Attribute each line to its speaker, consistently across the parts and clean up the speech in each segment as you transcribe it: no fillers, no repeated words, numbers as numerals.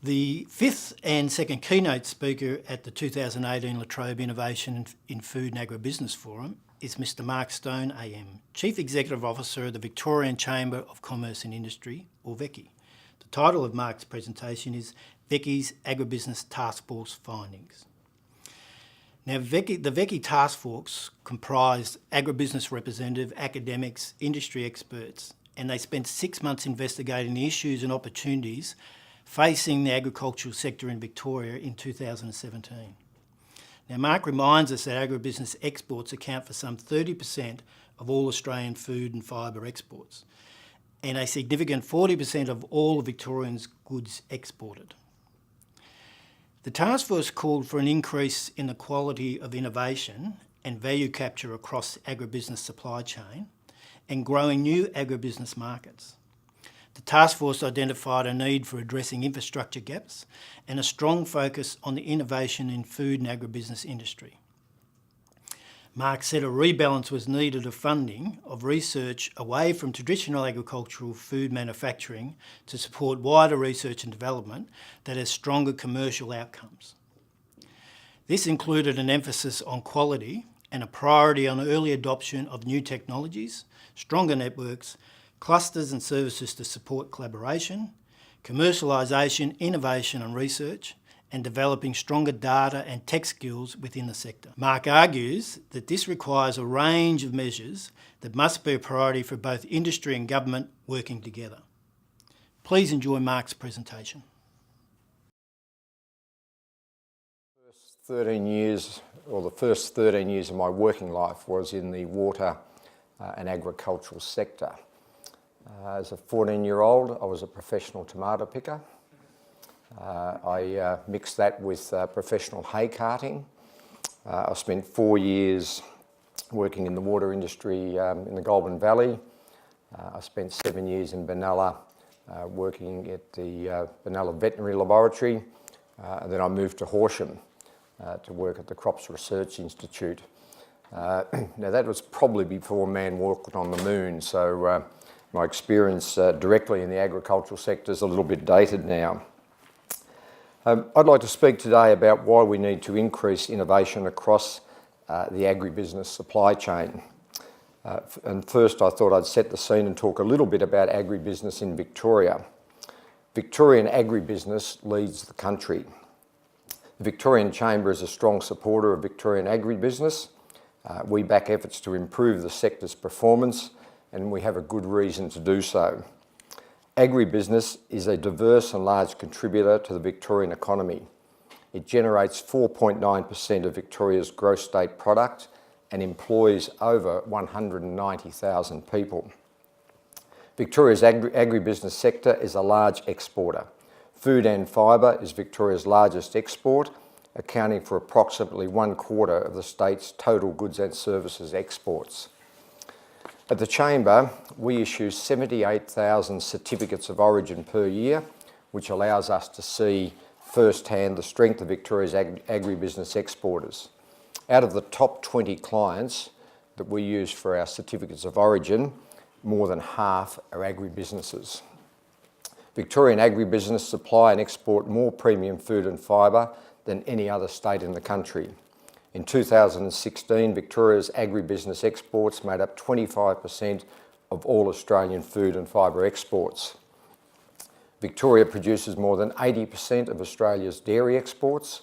Speaker 1: The fifth and second keynote speaker at the 2018 La Trobe Innovation in Food and Agribusiness Forum is Mr Mark Stone AM, Chief Executive Officer of the Victorian Chamber of Commerce and Industry, or VCCI. The title of Mark's presentation is VCCI's Agribusiness Taskforce Findings. Now, the VCCI Taskforce comprised agribusiness representatives, academics, industry experts, and they spent 6 months investigating the issues and opportunities facing the agricultural sector in Victoria in 2017. Now, Mark reminds us that agribusiness exports account for some 30% of all Australian food and fibre exports, and a significant 40% of all Victorians' goods exported. The task force called for an increase in the quality of innovation and value capture across the agribusiness supply chain and growing new agribusiness markets. The task force identified a need for addressing infrastructure gaps and a strong focus on the innovation in food and agribusiness industry. Mark said a rebalance was needed of funding of research away from traditional agricultural food manufacturing to support wider research and development that has stronger commercial outcomes. This included an emphasis on quality and a priority on early adoption of new technologies, stronger networks, clusters and services to support collaboration, commercialisation, innovation and research, and developing stronger data and tech skills within the sector. Mark argues that this requires a range of measures that must be a priority for both industry and government working together. Please enjoy Mark's presentation.
Speaker 2: The first 13 years of my working life was in the water and agricultural sector. As a 14-year-old, I was a professional tomato picker. I mixed that with professional hay carting. I spent 4 years working in the water industry in the Goulburn Valley. I spent 7 years in Benalla working at the Benalla Veterinary Laboratory. And then I moved to Horsham to work at the Crops Research Institute. Now that was probably before man walked on the moon, so my experience directly in the agricultural sector is a little bit dated now. I'd like to speak today about why we need to increase innovation across the agribusiness supply chain. And first I thought I'd set the scene and talk a little bit about agribusiness in Victoria. Victorian agribusiness leads the country. The Victorian Chamber is a strong supporter of Victorian agribusiness. We back efforts to improve the sector's performance, and we have a good reason to do so. Agribusiness is a diverse and large contributor to the Victorian economy. It generates 4.9% of Victoria's gross state product and employs over 190,000 people. Victoria's agribusiness sector is a large exporter. Food and fibre is Victoria's largest export, accounting for approximately 1/4 of the state's total goods and services exports. At the Chamber, we issue 78,000 certificates of origin per year, which allows us to see firsthand the strength of Victoria's agribusiness exporters. Out of the top 20 clients that we use for our certificates of origin, more than half are agribusinesses. Victorian agribusiness supply and export more premium food and fibre than any other state in the country. In 2016, Victoria's agribusiness exports made up 25% of all Australian food and fibre exports. Victoria produces more than 80% of Australia's dairy exports,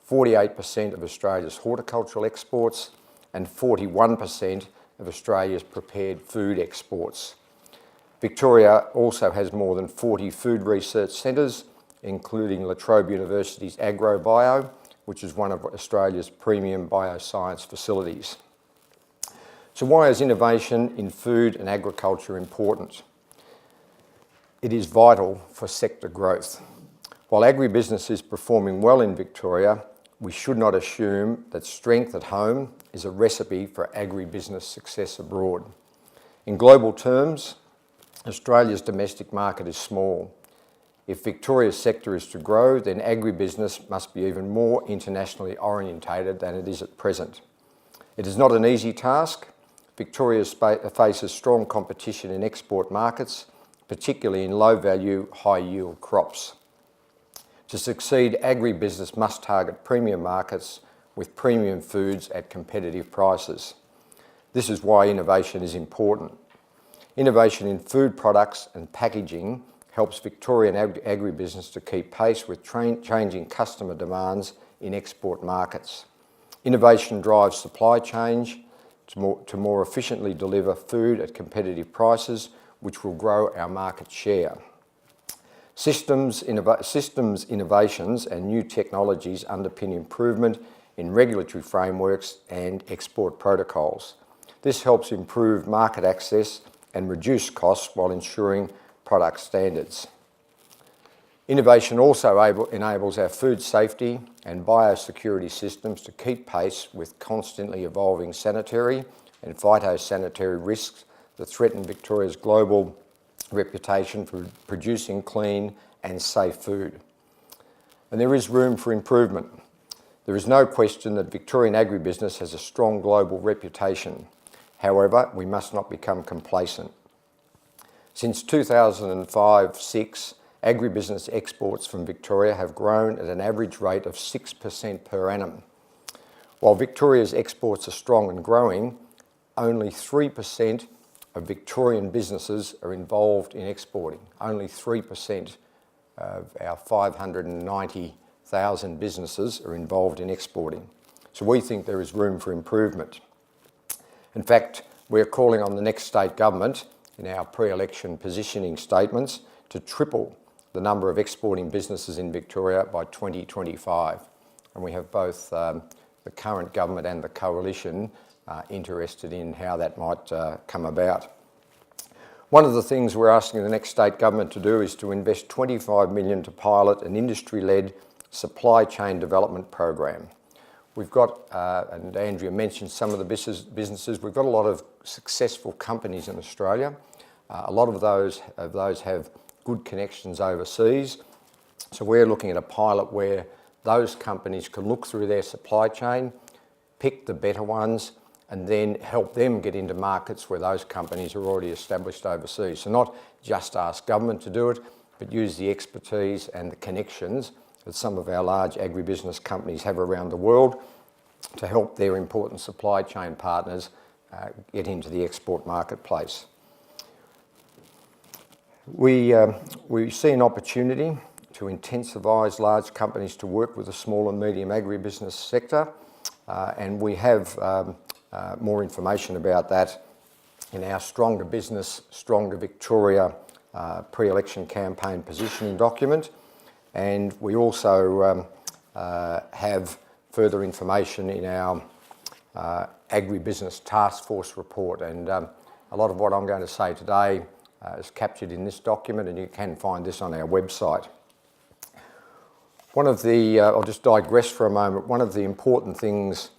Speaker 2: 48% of Australia's horticultural exports, and 41% of Australia's prepared food exports. Victoria also has more than 40 food research centres, including La Trobe University's AgroBio, which is one of Australia's premium bioscience facilities. So why is innovation in food and agriculture important? It is vital for sector growth. While agribusiness is performing well in Victoria, we should not assume that strength at home is a recipe for agribusiness success abroad. In global terms, Australia's domestic market is small. If Victoria's sector is to grow, then agribusiness must be even more internationally orientated than it is at present. It is not an easy task. Victoria faces strong competition in export markets, particularly in low-value, high-yield crops. To succeed, agribusiness must target premium markets with premium foods at competitive prices. This is why innovation is important. Innovation in food products and packaging helps Victorian agribusiness to keep pace with changing customer demands in export markets. Innovation drives supply chain to more efficiently deliver food at competitive prices, which will grow our market share. Systems innovations and new technologies underpin improvement in regulatory frameworks and export protocols. This helps improve market access and reduce costs while ensuring product standards. Innovation also enables our food safety and biosecurity systems to keep pace with constantly evolving sanitary and phytosanitary risks that threaten Victoria's global reputation for producing clean and safe food. And there is room for improvement. There is no question that Victorian agribusiness has a strong global reputation. However, we must not become complacent. Since 2005-06, agribusiness exports from Victoria have grown at an average rate of 6% per annum. While Victoria's exports are strong and growing, only 3% of Victorian businesses are involved in exporting. Only 3% of our 590,000 businesses are involved in exporting. So we think there is room for improvement. In fact, we're calling on the next state government in our pre-election positioning statements to triple the number of exporting businesses in Victoria by 2025. And we have both the current government and the coalition interested in how that might come about. One of the things we're asking the next state government to do is to invest $25 million to pilot an industry-led supply chain development program. We've got, and Andrea mentioned some of the businesses, we've got a lot of successful companies in Australia. A lot of those have good connections overseas. So we're looking at a pilot where those companies can look through their supply chain, pick the better ones, and then help them get into markets where those companies are already established overseas. So not just ask government to do it, but use the expertise and the connections that some of our large agribusiness companies have around the world to help their important supply chain partners get into the export marketplace. We see an opportunity to incentivise large companies to work with the small and medium agribusiness sector, and we have more information about that in our Stronger Business, Stronger Victoria pre-election campaign positioning document. And we also have further information in our Agribusiness Taskforce report. And a lot of what I'm going to say today is captured in this document, and you can find this on our website. I'll just digress for a moment. One of the important things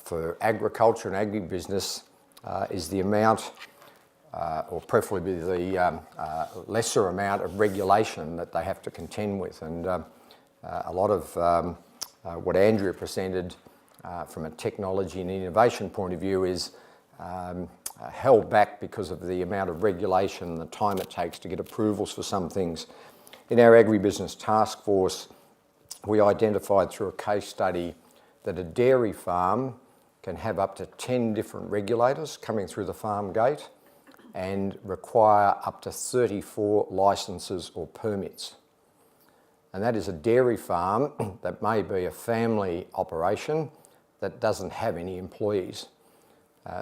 Speaker 2: for agriculture and agribusiness is the amount, or preferably the lesser amount of regulation that they have to contend with. And a lot of what Andrea presented from a technology and innovation point of view is held back because of the amount of regulation and the time it takes to get approvals for some things. In our Agribusiness Taskforce, we identified through a case study that a dairy farm can have up to 10 different regulators coming through the farm gate and require up to 34 licences or permits. And that is a dairy farm that may be a family operation that doesn't have any employees.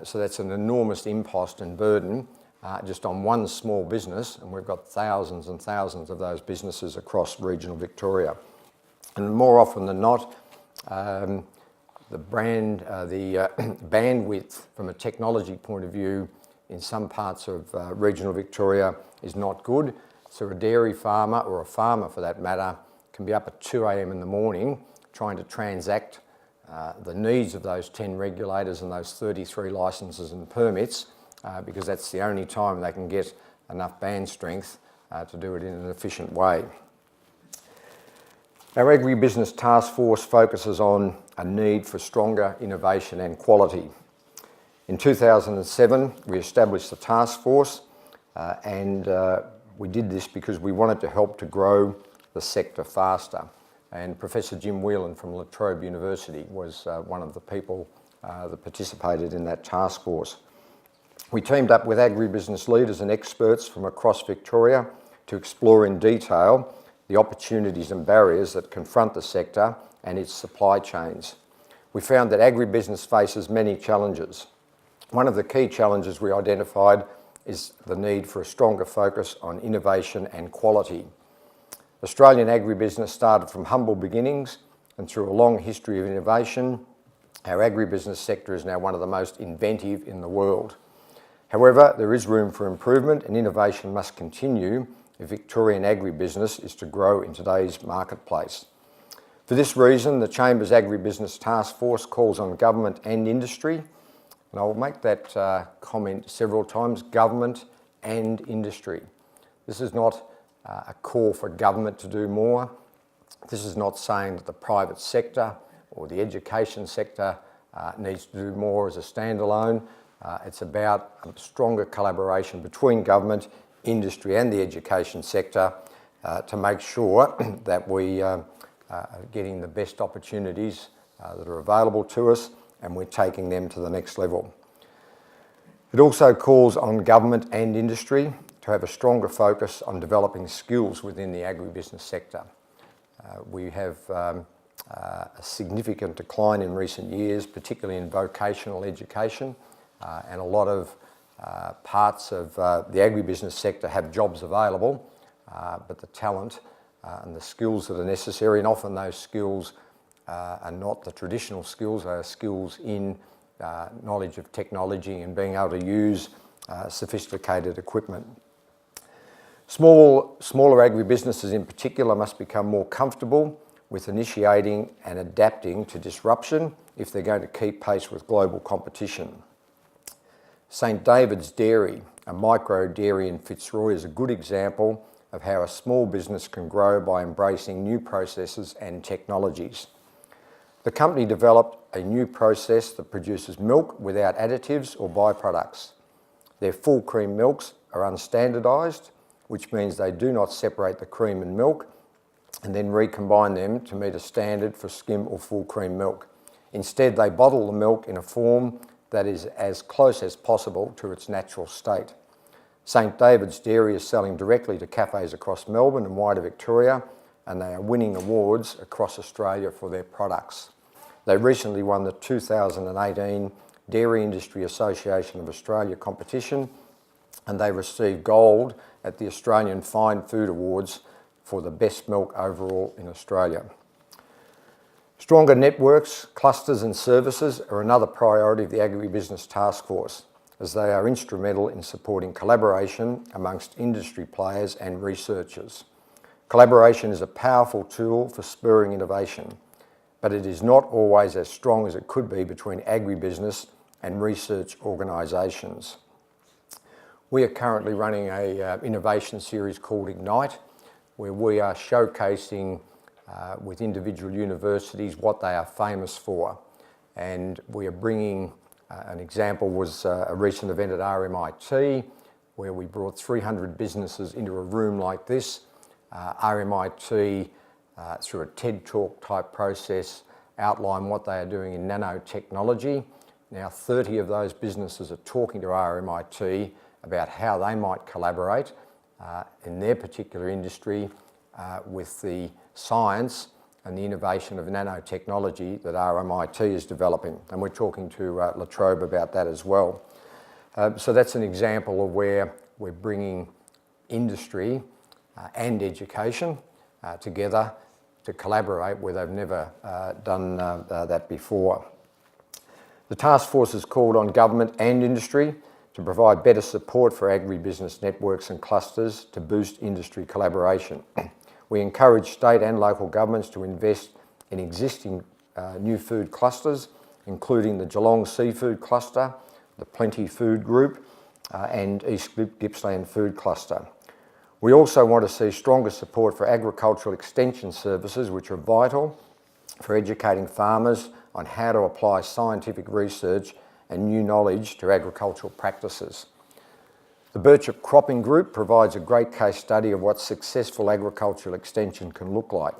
Speaker 2: So that's an enormous impost and burden just on one small business, and we've got thousands and thousands of those businesses across regional Victoria. And more often than not, the bandwidth from a technology point of view in some parts of regional Victoria is not good. So a dairy farmer, or a farmer for that matter, can be up at 2 a.m. in the morning trying to transact the needs of those 10 regulators and those 33 licences and permits because that's the only time they can get enough band strength to do it in an efficient way. Our Agribusiness Taskforce focuses on a need for stronger innovation and quality. In 2007, we established the task force and we did this because we wanted to help to grow the sector faster. And Professor Jim Whelan from La Trobe University was one of the people that participated in that task force. We teamed up with agribusiness leaders and experts from across Victoria to explore in detail the opportunities and barriers that confront the sector and its supply chains. We found that agribusiness faces many challenges. One of the key challenges we identified is the need for a stronger focus on innovation and quality. Australian agribusiness started from humble beginnings, and through a long history of innovation, our agribusiness sector is now one of the most inventive in the world. However, there is room for improvement, and innovation must continue if Victorian agribusiness is to grow in today's marketplace. For this reason, the Chamber's Agribusiness Taskforce calls on government and industry, and I will make that comment several times, government and industry. This is not a call for government to do more. This is not saying that the private sector or the education sector needs to do more as a standalone. It's about a stronger collaboration between government, industry and the education sector to make sure that we are getting the best opportunities that are available to us, and we're taking them to the next level. It also calls on government and industry to have a stronger focus on developing skills within the agribusiness sector. We have a significant decline in recent years, particularly in vocational education, and a lot of parts of the agribusiness sector have jobs available, but the talent and the skills that are necessary, and often those skills are not the traditional skills, they are skills in knowledge of technology and being able to use sophisticated equipment. Smaller agribusinesses in particular must become more comfortable with initiating and adapting to disruption if they're going to keep pace with global competition. St David's Dairy, a micro dairy in Fitzroy, is a good example of how a small business can grow by embracing new processes and technologies. The company developed a new process that produces milk without additives or byproducts. Their full cream milks are unstandardised, which means they do not separate the cream and milk and then recombine them to meet a standard for skim or full cream milk. Instead, they bottle the milk in a form that is as close as possible to its natural state. St David's Dairy is selling directly to cafes across Melbourne and wider Victoria, and they are winning awards across Australia for their products. They recently won the 2018 Dairy Industry Association of Australia competition, and they received gold at the Australian Fine Food Awards for the best milk overall in Australia. Stronger networks, clusters and services are another priority of the Agribusiness Taskforce, as they are instrumental in supporting collaboration amongst industry players and researchers. Collaboration is a powerful tool for spurring innovation, but it is not always as strong as it could be between agribusiness and research organisations. We are currently running an innovation series called Ignite, where we are showcasing with individual universities what they are famous for. And we are bringing, an example was a recent event at RMIT, where we brought 300 businesses into a room like this. RMIT, through a TED Talk type process, outlined what they are doing in nanotechnology. Now 30 of those businesses are talking to RMIT about how they might collaborate in their particular industry with the science and the innovation of nanotechnology that RMIT is developing. And we're talking to La Trobe about that as well. So that's an example of where we're bringing industry and education together to collaborate where they've never done that before. The task force has called on government and industry to provide better support for agribusiness networks and clusters to boost industry collaboration. We encourage state and local governments to invest in existing new food clusters, including the Geelong Seafood Cluster, the Plenty Food Group, and East Gippsland Food Cluster. We also want to see stronger support for agricultural extension services, which are vital for educating farmers on how to apply scientific research and new knowledge to agricultural practices. The Birchip Cropping Group provides a great case study of what successful agricultural extension can look like.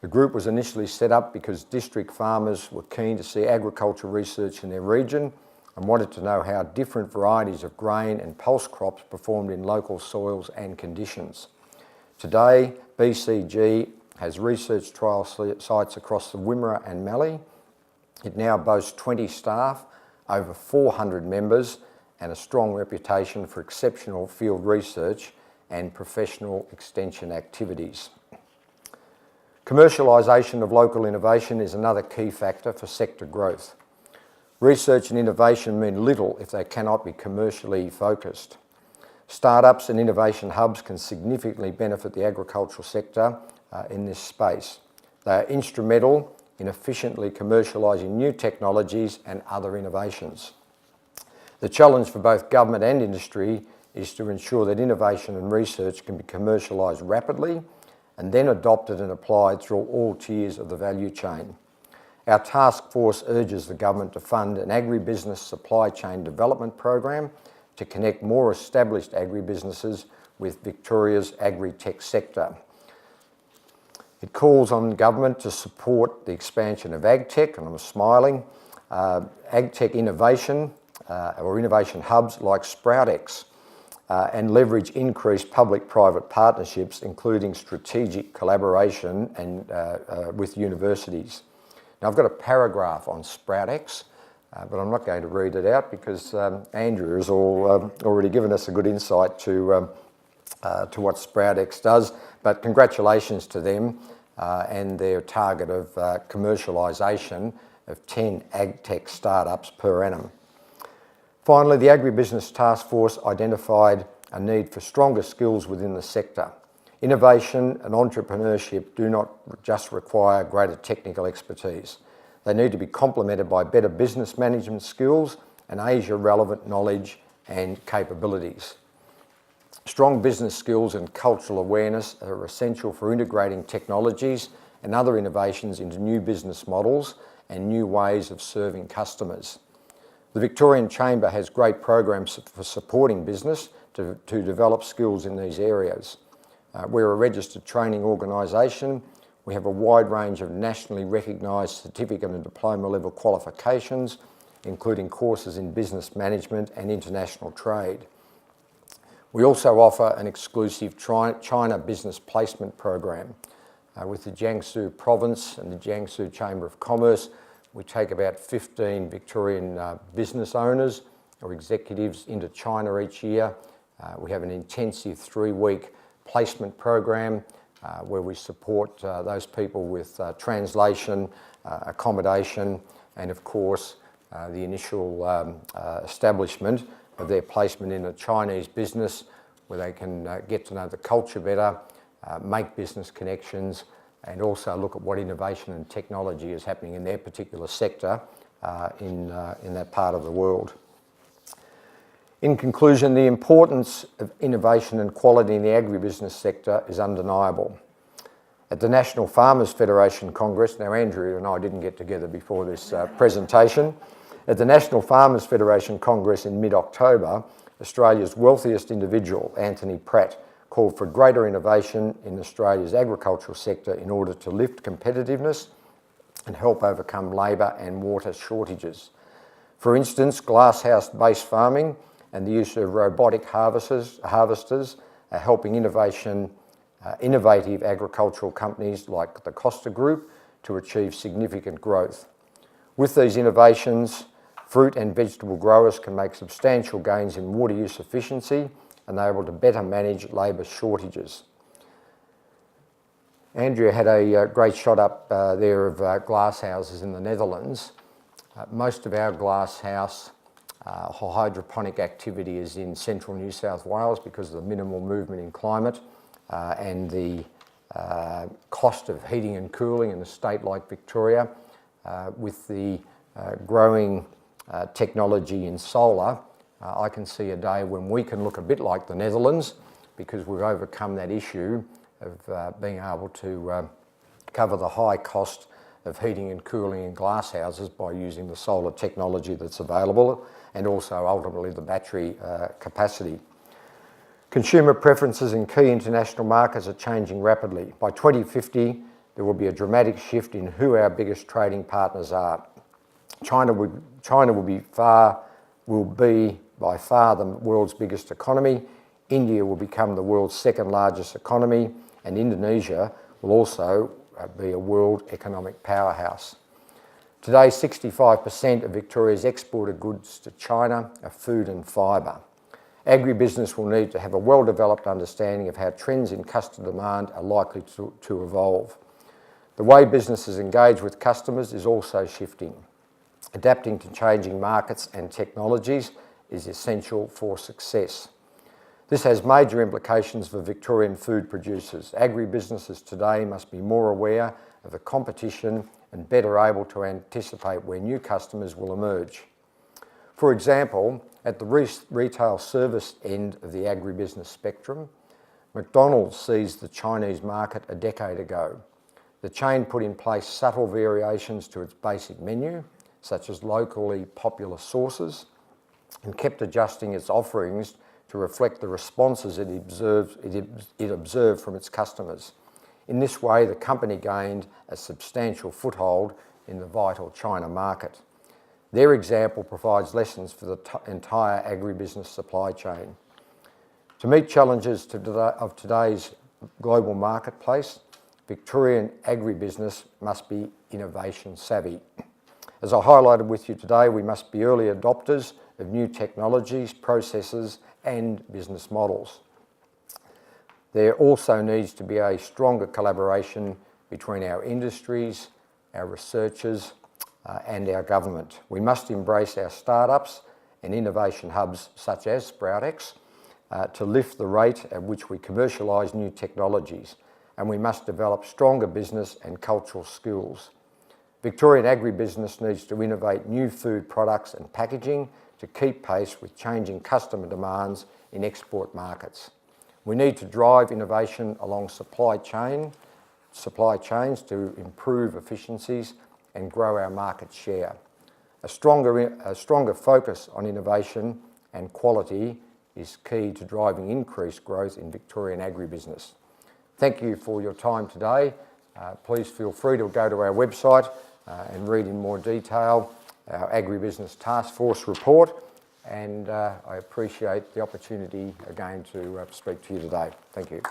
Speaker 2: The group was initially set up because district farmers were keen to see agricultural research in their region and wanted to know how different varieties of grain and pulse crops performed in local soils and conditions. Today, BCG has research trial sites across the Wimmera and Mallee. It now boasts 20 staff, over 400 members, and a strong reputation for exceptional field research and professional extension activities. Commercialisation of local innovation is another key factor for sector growth. Research and innovation mean little if they cannot be commercially focused. Startups and innovation hubs can significantly benefit the agricultural sector in this space. They are instrumental in efficiently commercialising new technologies and other innovations. The challenge for both government and industry is to ensure that innovation and research can be commercialised rapidly and then adopted and applied through all tiers of the value chain. Our task force urges the government to fund an agribusiness supply chain development program to connect more established agribusinesses with Victoria's agri-tech sector. It calls on government to support the expansion of agtech, and I'm smiling, agtech innovation or innovation hubs like SproutX, and leverage increased public-private partnerships, including strategic collaboration and with universities. Now, I've got a paragraph on SproutX, but I'm not going to read it out because Andrew has already given us a good insight to what SproutX does. But congratulations to them and their target of commercialisation of 10 agtech startups per annum. Finally, the Agribusiness Taskforce identified a need for stronger skills within the sector. Innovation and entrepreneurship do not just require greater technical expertise. They need to be complemented by better business management skills and Asia-relevant knowledge and capabilities. Strong business skills and cultural awareness are essential for integrating technologies and other innovations into new business models and new ways of serving customers. The Victorian Chamber has great programs for supporting business to develop skills in these areas. We're a registered training organisation. We have a wide range of nationally recognised certificate and diploma level qualifications, including courses in business management and international trade. We also offer an exclusive China business placement program. With the Jiangsu province and the Jiangsu Chamber of Commerce, we take about 15 Victorian business owners or executives into China each year. We have an intensive 3-week placement program where we support those people with translation, accommodation, and of course the initial establishment of their placement in a Chinese business where they can get to know the culture better, make business connections, and also look at what innovation and technology is happening in their particular sector in that part of the world. In conclusion, the importance of innovation and quality in the agribusiness sector is undeniable. At the National Farmers Federation Congress, now Andrew and I didn't get together before this presentation, at the National Farmers Federation Congress in mid-October, Australia's wealthiest individual, Anthony Pratt, called for greater innovation in Australia's agricultural sector in order to lift competitiveness and help overcome labour and water shortages. For instance, glasshouse-based farming and the use of robotic harvesters are helping innovative agricultural companies like the Costa Group to achieve significant growth. With these innovations, fruit and vegetable growers can make substantial gains in water use efficiency and they're able to better manage labour shortages. Andrea had a great shot up there of glass houses in the Netherlands. Most of our glass house hydroponic activity is in central New South Wales because of the minimal movement in climate and the cost of heating and cooling in a state like Victoria. With the growing technology in solar, I can see a day when we can look a bit like the Netherlands because we've overcome that issue of being able to cover the high cost of heating and cooling in glass houses by using the solar technology that's available and also ultimately the battery capacity. Consumer preferences in key international markets are changing rapidly. By 2050, there will be a dramatic shift in who our biggest trading partners are. China will be by far the world's biggest economy. India will become the world's second largest economy, and Indonesia will also be a world economic powerhouse. Today, 65% of Victoria's exported goods to China are food and fibre. Agribusiness will need to have a well-developed understanding of how trends in customer demand are likely to evolve. The way businesses engage with customers is also shifting. Adapting to changing markets and technologies is essential for success. This has major implications for Victorian food producers. Agribusinesses today must be more aware of the competition and better able to anticipate where new customers will emerge. For example, at the retail service end of the agribusiness spectrum, McDonald's seized the Chinese market a decade ago. The chain put in place subtle variations to its basic menu, such as locally popular sauces, and kept adjusting its offerings to reflect the responses it observed from its customers. In this way, the company gained a substantial foothold in the vital China market. Their example provides lessons for the entire agribusiness supply chain. To meet challenges of today's global marketplace, Victorian agribusiness must be innovation savvy. As I highlighted with you today, we must be early adopters of new technologies, processes and business models. There also needs to be a stronger collaboration between our industries, our researchers and our government. We must embrace our startups and innovation hubs such as SproutX to lift the rate at which we commercialise new technologies, and we must develop stronger business and cultural skills. Victorian agribusiness needs to innovate new food products and packaging to keep pace with changing customer demands in export markets. We need to drive innovation along supply chains to improve efficiencies and grow our market share. A stronger focus on innovation and quality is key to driving increased growth in Victorian agribusiness. Thank you for your time today. Please feel free to go to our website and read in more detail our Agribusiness Taskforce report, and I appreciate the opportunity again to speak to you today. Thank you.